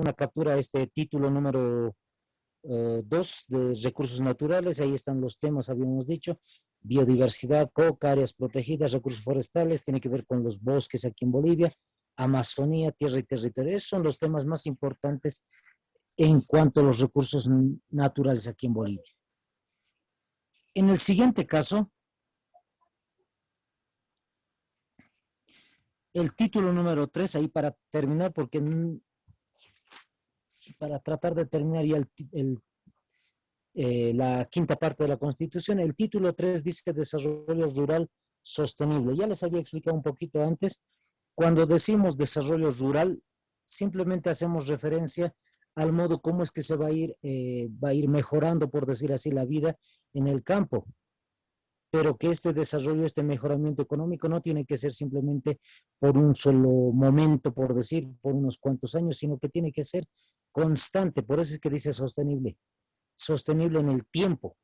una captura a este título número 2 de recursos naturales. Ahí están los temas, habíamos dicho: biodiversidad, coca, áreas protegidas, recursos forestales, tiene que ver con los bosques aquí en Bolivia, Amazonía, tierra y territorio. Esos son los temas más importantes en cuanto a los recursos naturales aquí en Bolivia. En el siguiente caso, el título número 3, ahí para terminar, porque para tratar de terminar ya la quinta parte de la Constitución, el título 3 dice desarrollo rural sostenible. Ya les había explicado un poquito antes, cuando decimos desarrollo rural, simplemente hacemos referencia al modo como es que se va a ir mejorando, por decir así, la vida en el campo. Pero que este desarrollo, este mejoramiento económico no tiene que ser simplemente por un solo momento, por decir, por unos cuantos años, sino que tiene que ser constante. Por eso es que dice sostenible, sostenible en el tiempo.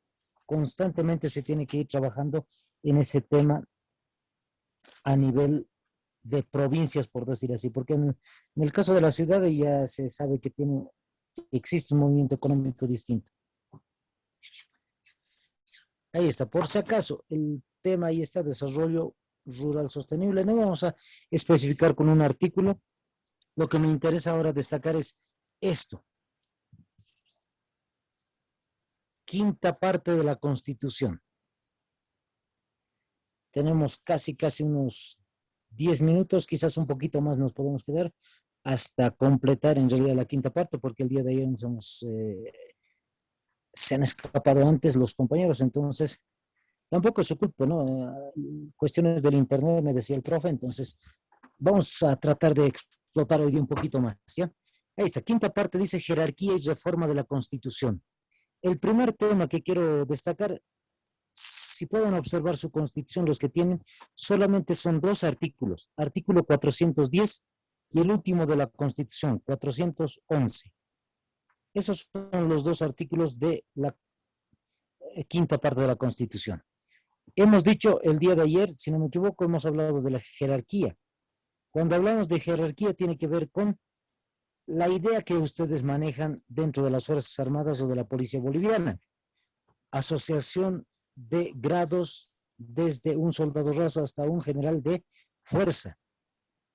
Constantemente se tiene que ir trabajando en ese tema a nivel de provincias, por decir así, porque en el caso de la ciudad ya se sabe que existe un movimiento económico distinto. Ahí está, por si acaso, el tema ahí está: desarrollo rural sostenible. No vamos a especificar con un artículo. Lo que me interesa ahora destacar es esto. Quinta parte de la Constitución. Tenemos casi unos 10 minutos, quizás un poquito más nos podemos quedar hasta completar en realidad la quinta parte, porque el día de ayer se han escapado antes los compañeros, entonces tampoco es su culpa, ¿no? Cuestiones del internet, me decía el profe, entonces vamos a tratar de explotar hoy día un poquito más, ¿ya? Ahí está, quinta parte dice jerarquía y reforma de la Constitución. El primer tema que quiero destacar, si pueden observar su Constitución, los que tienen, solamente son 2 artículos: artículo 410 y el último de la Constitución, 411. Esos son los 2 artículos de la quinta parte de la Constitución. Hemos dicho el día de ayer, si no me equivoco, hemos hablado de la jerarquía. Cuando hablamos de jerarquía tiene que ver con la idea que ustedes manejan dentro de las Fuerzas Armadas o de la Policía Boliviana. Asociación de grados desde un soldado raso hasta un general de fuerza.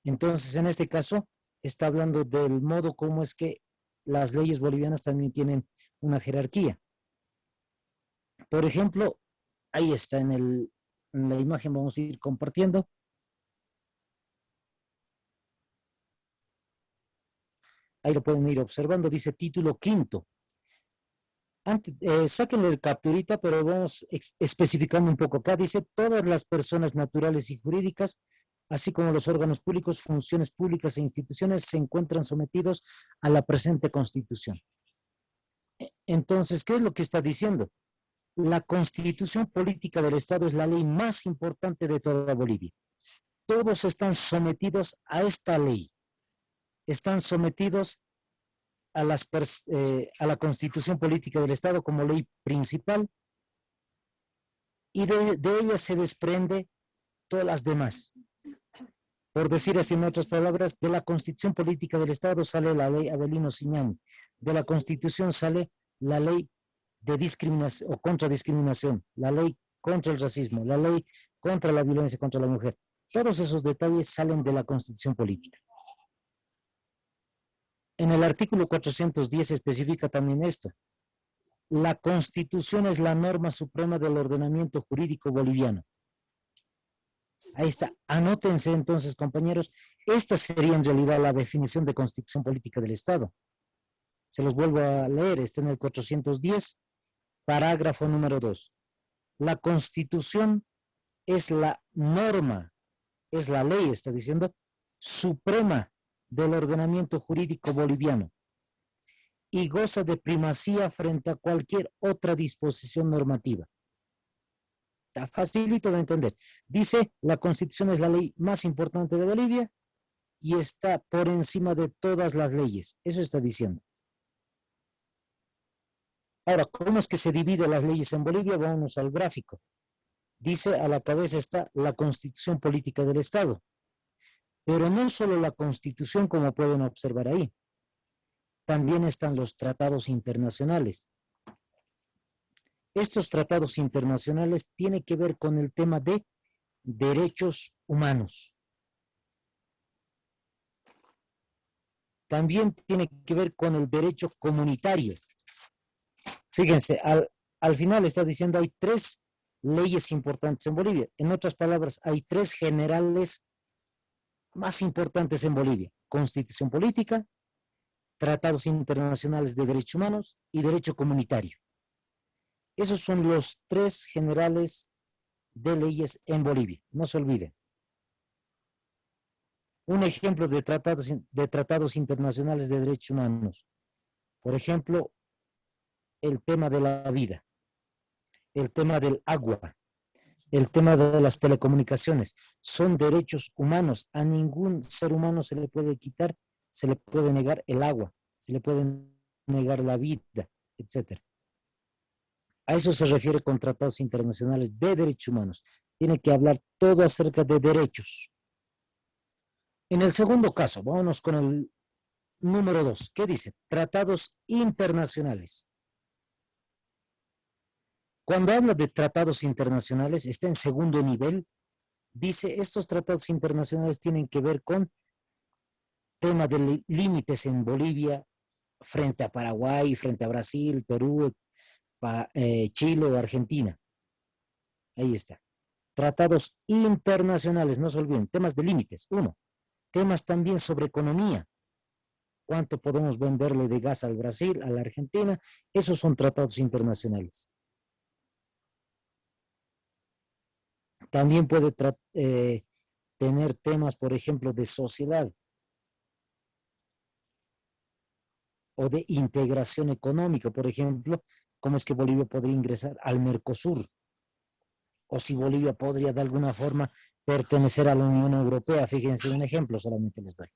Entonces, en este caso, está hablando del modo como es que las leyes bolivianas también tienen una jerarquía. Por ejemplo, ahí está en la imagen, vamos a ir compartiendo. Ahí lo pueden ir observando, dice título quinto. Sáquenle el capturita, pero vamos especificando un poco. Acá dice: todas las personas naturales y jurídicas, así como los órganos públicos, funciones públicas e instituciones, se encuentran sometidos a la presente Constitución. Entonces, ¿qué es lo que está diciendo? La Constitución Política del Estado es la ley más importante de toda Bolivia. Todos están sometidos a esta ley. Están sometidos a la Constitución Política del Estado como ley principal, y de ella se desprende todas las demás. Por decir así, en otras palabras, de la Constitución Política del Estado sale la ley Avelino Siñani, de la Constitución sale la ley de discriminación o contra discriminación, la ley contra el racismo, la ley contra la violencia contra la mujer. Todos esos detalles salen de la Constitución Política. En el artículo 410 especifica también esto: la Constitución es la norma suprema del ordenamiento jurídico boliviano. Ahí está, anótense entonces, compañeros, esta sería en realidad la definición de Constitución Política del Estado. Se los vuelvo a leer, está en el 410, parágrafo número 2. La Constitución es la norma, es la ley, está diciendo, suprema del ordenamiento jurídico boliviano y goza de primacía frente a cualquier otra disposición normativa. Está facilito de entender. Dice: la Constitución es la ley más importante de Bolivia y está por encima de todas las leyes. Eso está diciendo. Ahora, ¿cómo es que se dividen las leyes en Bolivia? Vamos al gráfico. Dice: a la cabeza está la Constitución Política del Estado. Pero no solo la Constitución, como pueden observar ahí. también están los tratados internacionales. Estos tratados internacionales tienen que ver con el tema de derechos humanos. También tiene que ver con el derecho comunitario. Fíjense, al final está diciendo hay 3 leyes importantes en Bolivia. En otras palabras, hay 3 generales más importantes en Bolivia: Constitución política, tratados internacionales de derechos humanos y derecho comunitario. Esos son los 3 generales de leyes en Bolivia, no se olviden. Un ejemplo de tratados internacionales de derechos humanos. Por ejemplo, el tema de la vida, el tema del agua, el tema de las telecomunicaciones. Son derechos humanos. A ningún ser humano se le puede quitar, se le puede negar el agua, se le puede negar la vida, etc. A eso se refiere con tratados internacionales de derechos humanos. Tiene que hablar todo acerca de derechos. En el segundo caso, vámonos con el número 2. ¿Qué dice? Tratados internacionales. Cuando habla de tratados internacionales, está en segundo nivel. Dice, estos tratados internacionales tienen que ver con tema de límites en Bolivia frente a Paraguay, frente a Brasil, Perú, Chile o Argentina. Ahí está. Tratados internacionales, no se olviden. Temas de límites, 1. Temas también sobre economía. ¿Cuánto podemos venderle de gas al Brasil, a la Argentina? Esos son tratados internacionales. También puede tener temas, por ejemplo, de sociedad o de integración económica. Por ejemplo, cómo es que Bolivia podría ingresar al Mercosur, o si Bolivia podría de alguna forma pertenecer a la Unión Europea. Fíjense, un ejemplo solamente les doy.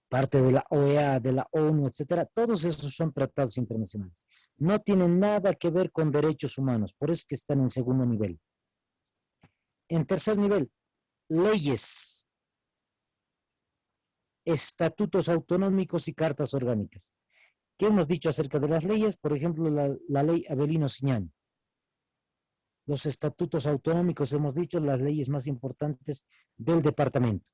Parte de la OEA, de la ONU, etcétera. Todos esos son tratados internacionales. No tienen nada que ver con derechos humanos, por eso es que están en segundo nivel. En tercer nivel, leyes, estatutos autonómicos y cartas orgánicas. ¿Qué hemos dicho acerca de las leyes? Por ejemplo, la ley Avelino Siñán. Los estatutos autonómicos, hemos dicho, las leyes más importantes del departamento.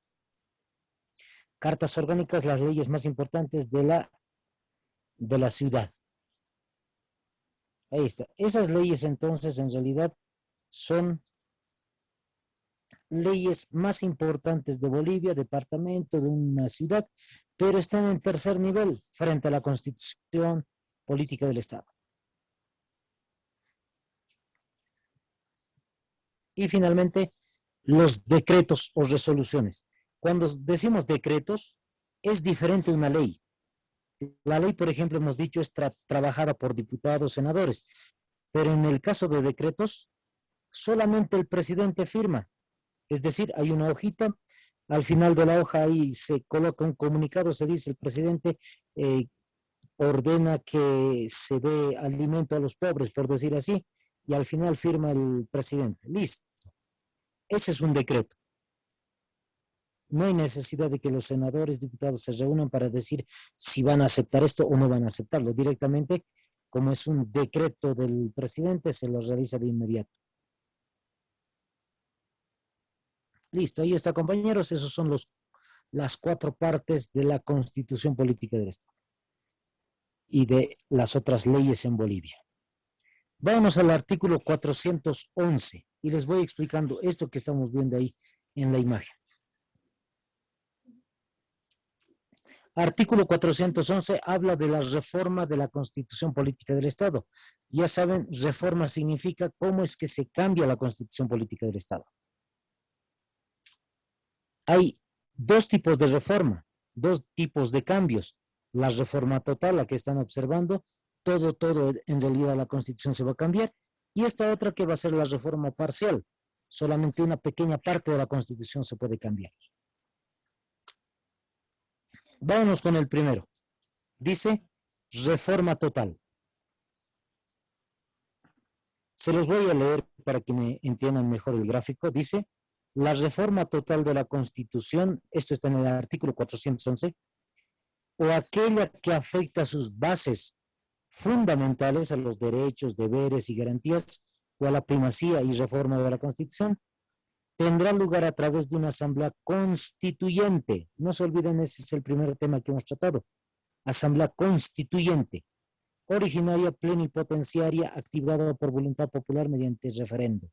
Cartas orgánicas, las leyes más importantes de la ciudad. Ahí está. Esas leyes, entonces, en realidad, son leyes más importantes de Bolivia, departamento, de una ciudad, pero están en tercer nivel frente a la Constitución política del Estado. Y finalmente, los decretos o resoluciones. Cuando decimos decretos, es diferente de una ley. La ley, por ejemplo, hemos dicho, es trabajada por diputados, senadores, pero en el caso de decretos, solamente el presidente firma. Es decir, hay una hojita, al final de la hoja ahí se coloca un comunicado, se dice el presidente ordena que se dé alimento a los pobres, por decir así, y al final firma el presidente. Listo. Ese es un decreto. No hay necesidad de que los senadores, diputados se reúnan para decir si van a aceptar esto o no van a aceptarlo. Directamente, como es un decreto del presidente, se lo realiza de inmediato. Listo, ahí está, compañeros. Esos son las 4 partes de la Constitución Política del Estado y de las otras leyes en Bolivia. Vamos al artículo 411 y les voy explicando esto que estamos viendo ahí en la imagen. Artículo 411 habla de la reforma de la Constitución Política del Estado. Ya saben, reforma significa cómo es que se cambia la Constitución Política del Estado. Hay 2 tipos de reforma, 2 tipos de cambios. La reforma total, la que están observando, todo en realidad la Constitución se va a cambiar, y esta otra que va a ser la reforma parcial. Solamente una pequeña parte de la Constitución se puede cambiar. Vámonos con el primero. Dice reforma total. Se los voy a leer para que me entiendan mejor el gráfico. Dice, la reforma total de la Constitución, esto está en el artículo 411, o aquella que afecta a sus bases fundamentales, a los derechos, deberes y garantías, o a la primacía y reforma de la Constitución, tendrá lugar a través de una asamblea constituyente. No se olviden, ese es el primer tema que hemos tratado. Asamblea constituyente, originaria, plenipotenciaria, activada por voluntad popular mediante referendo.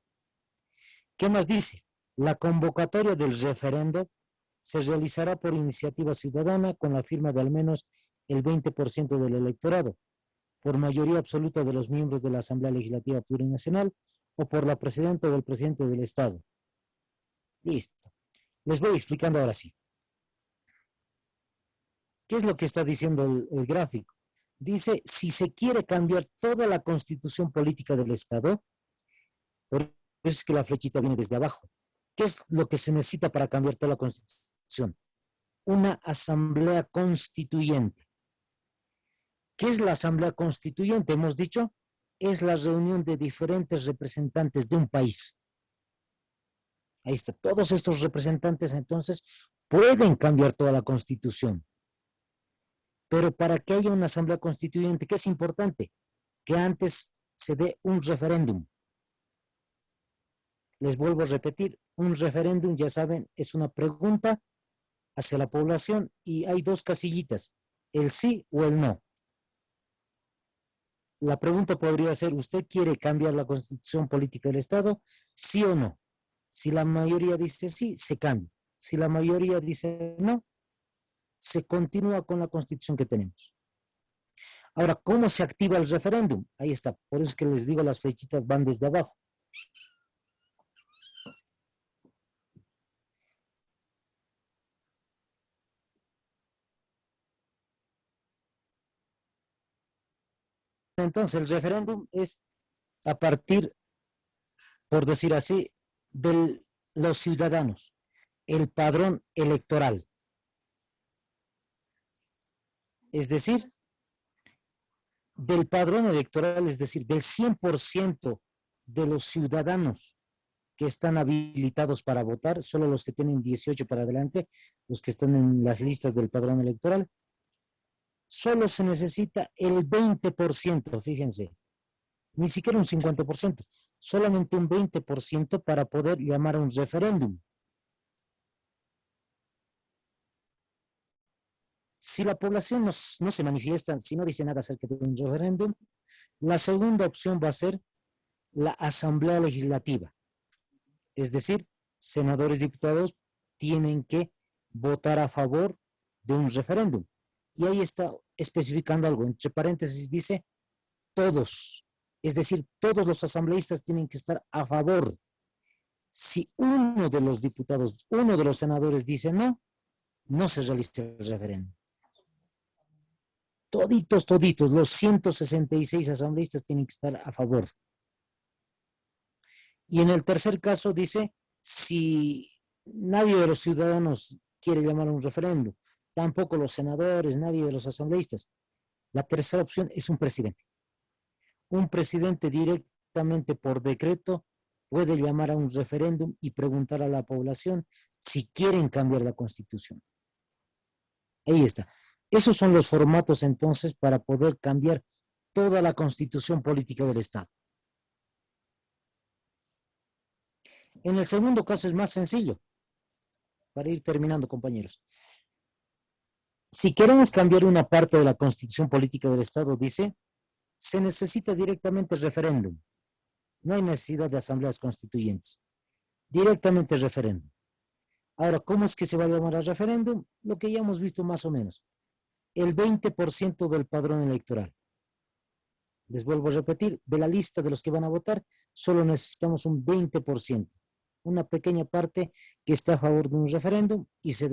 ¿Qué más dice? La convocatoria del referendo se realizará por iniciativa ciudadana con la firma de al menos el 20% del electorado, por mayoría absoluta de los miembros de la Asamblea Legislativa Plurinacional o por la presidenta o el presidente del Estado. Listo. Les voy explicando ahora sí. ¿Qué es lo que está diciendo el gráfico? Dice, si se quiere cambiar toda la constitución política del Estado, por eso es que la flechita viene desde abajo. ¿Qué es lo que se necesita para cambiar toda la constitución? Una asamblea constituyente. ¿Qué es la asamblea constituyente? Hemos dicho, es la reunión de diferentes representantes de un país. Ahí está, todos estos representantes entonces pueden cambiar toda la constitución. Pero para que haya una asamblea constituyente, ¿qué es importante? Que antes se dé un referéndum. Les vuelvo a repetir, un referéndum, ya saben, es una pregunta hacia la población y hay dos casillitas, el sí o el no. La pregunta podría ser, ¿usted quiere cambiar la constitución política del Estado? ¿Sí o no? Si la mayoría dice sí, se cambia. Si la mayoría dice no, se continúa con la constitución que tenemos. Ahora, ¿cómo se activa el referéndum? Ahí está, por eso es que les digo, las flechitas van desde abajo. Entonces, el referéndum es a partir, por decir así, de los ciudadanos, el padrón electoral. Es decir, del padrón electoral, es decir, del 100% de los ciudadanos que están habilitados para votar, solo los que tienen 18 para adelante, los que están en las listas del padrón electoral, solo se necesita el 20%, fíjense, ni siquiera un 50%, solamente un 20% para poder llamar a un referéndum. Si la población no se manifiesta, si no dice nada acerca de un referéndum, la segunda opción va a ser la Asamblea Legislativa. Es decir, senadores y diputados tienen que votar a favor de un referéndum. Y ahí está especificando algo. Entre paréntesis dice todos. Es decir, todos los asambleístas tienen que estar a favor. Si uno de los diputados, uno de los senadores dice no, no se realiza el referéndum. Toditos, los 166 asambleístas tienen que estar a favor. Y en el tercer caso dice, si nadie de los ciudadanos quiere llamar a un referéndum, tampoco los senadores, nadie de los asambleístas, la tercera opción es un presidente. Un presidente directamente por decreto puede llamar a un referéndum y preguntar a la población si quieren cambiar la Constitución. Ahí está. Esos son los formatos entonces para poder cambiar toda la constitución política del Estado. En el segundo caso es más sencillo, para ir terminando, compañeros. Si queremos cambiar una parte de la constitución política del Estado, dice, se necesita directamente referéndum. No hay necesidad de asambleas constituyentes. Directamente referéndum. Ahora, ¿cómo es que se va a llamar al referéndum? Lo que ya hemos visto más o menos. El 20% del padrón electoral. Les vuelvo a repetir, de la lista de los que van a votar, solo necesitamos un 20%. Una pequeña parte que está a favor de un referéndum y se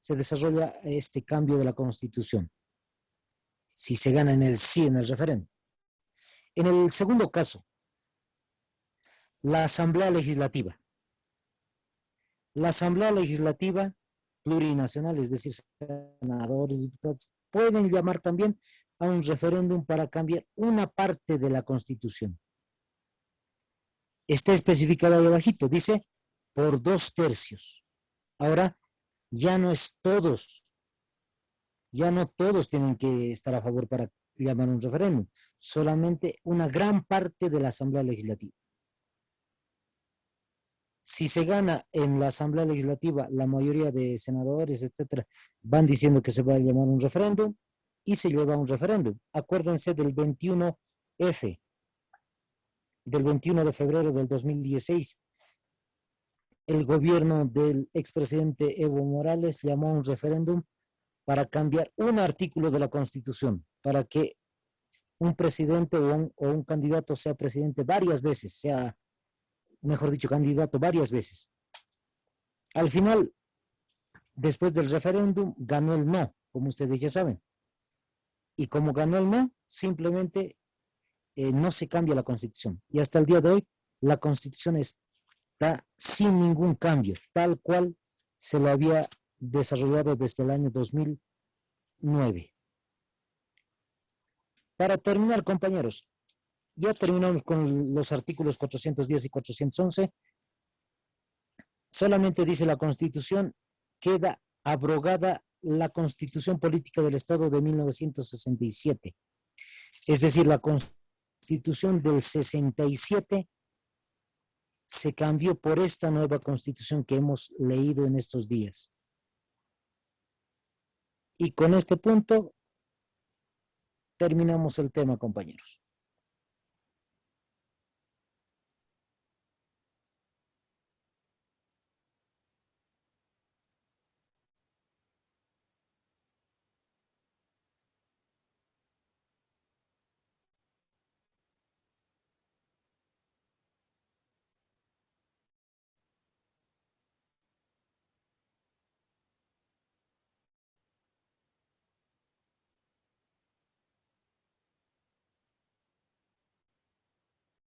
desarrolla este cambio de la Constitución. Si se gana en el sí en el referéndum. En el segundo caso, la Asamblea Legislativa. La Asamblea Legislativa plurinacional, es decir, senadores, diputados, pueden llamar también a un referéndum para cambiar una parte de la Constitución. Está especificado ahí abajito, dice por 2/3. Ahora, ya no es todos Ya no todos tienen que estar a favor para llamar un referéndum, solamente una gran parte de la Asamblea Legislativa. Si se gana en la Asamblea Legislativa, la mayoría de senadores, etcétera, van diciendo que se va a llamar un referéndum y se lleva un referéndum. Acuérdense del 21F, del 21 de febrero del 2016. El gobierno del expresidente Evo Morales llamó a un referéndum para cambiar un artículo de la Constitución, para que un presidente o un candidato sea presidente varias veces, sea, mejor dicho, candidato varias veces. Al final, después del referéndum, ganó el no, como ustedes ya saben. Y como ganó el no, simplemente no se cambia la Constitución. Y hasta el día de hoy, la Constitución está sin ningún cambio, tal cual se lo había desarrollado desde el año 2009. Para terminar, compañeros, ya terminamos con los artículos 410 y 411. Solamente dice la Constitución, queda abrogada la Constitución Política del Estado de 1967. Es decir, la Constitución del 67 se cambió por esta nueva Constitución que hemos leído en estos días. Y con este punto terminamos el tema, compañeros.